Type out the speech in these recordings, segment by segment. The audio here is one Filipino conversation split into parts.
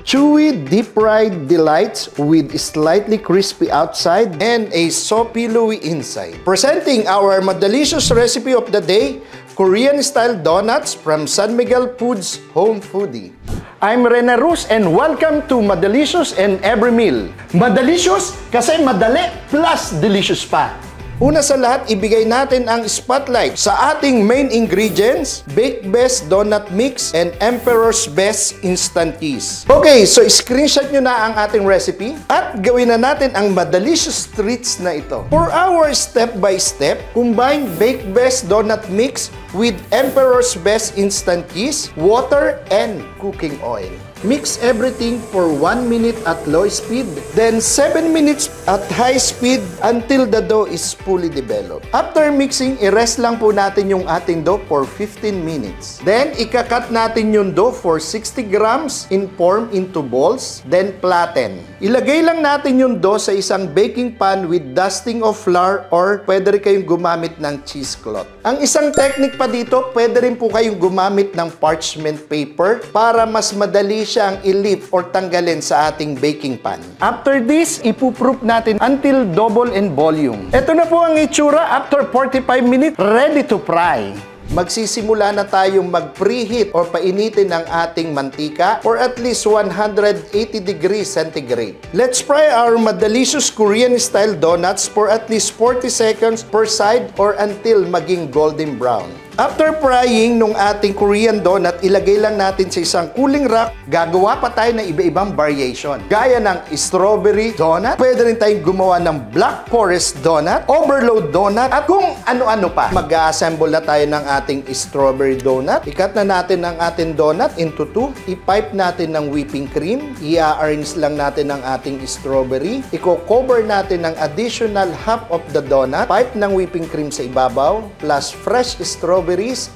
chewy, deep-fried delights with slightly crispy outside and a soapy chewy inside. Presenting our Madalicious recipe of the day, Korean-style donuts from San Miguel Foods Home Foodie. I'm Rene Rus and welcome to Madalicious and Every Meal. Madalicious kasi madali plus delicious pa. Una sa lahat, ibigay natin ang spotlight sa ating main ingredients, Baked Best Donut Mix and Emperor's Best Instant Cheese. Okay, so screenshot nyo na ang ating recipe at gawin na natin ang Madalicious treats na ito. For our step-by-step, combine Baked Best Donut Mix with Emperor's Best Instant Cheese, water, and cooking oil. Mix everything for 1 minute at low speed, then 7 minutes at high speed until the dough is fully developed. After mixing, i-rest lang po natin yung ating dough for 15 minutes. Then, ikakat natin yung dough for 60 grams in form into balls, then flatten. Ilagay lang natin yung dough sa isang baking pan with dusting of flour or pwede rin kayong gumamit ng cheesecloth. Ang isang technique pa dito, pwede rin po kayong gumamit ng parchment paper para mas madali siyang i-lift or tanggalin sa ating baking pan. After this, ipuproof natin until double in volume. Ito na po ang itsura after 45 minutes, ready to fry. Magsisimula na tayong mag-preheat or painitin ang ating mantika for at least 180 degrees centigrade. Let's fry our Madalicious Korean-style donuts for at least 40 seconds per side or until maging golden brown. After frying nung ating Korean donut, ilagay lang natin sa isang cooling rack. Gagawa pa tayo ng iba-ibang variation. Gaya ng strawberry donut, pwede rin tayong gumawa ng black forest donut, overload donut, at kung ano-ano pa. Mag-assemble na tayo ng ating strawberry donut. Ikat na natin ang ating donut into 2. I-pipe natin ng whipping cream. I-arrange lang natin ang ating strawberry. I-cover natin ng additional half of the donut. Pipe ng whipping cream sa ibabaw, plus fresh strawberry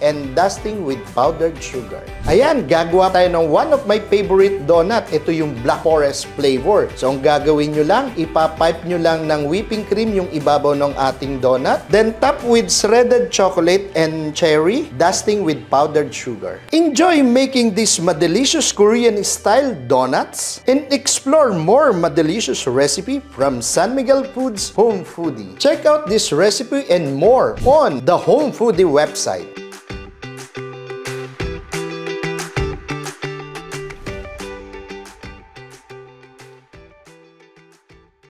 and dusting with powdered sugar. Ayan, gagawa tayo ng one of my favorite donut. Ito yung Black Forest flavor. So, ang gagawin nyo lang, ipapipe nyo lang ng whipping cream yung ibabaw ng ating donut. Then, top with shredded chocolate and cherry, dusting with powdered sugar. Enjoy making these Madalicious Korean-style donuts and explore more Madalicious recipe from San Miguel Foods Home Foodie. Check out this recipe and more on the Home Foodie website.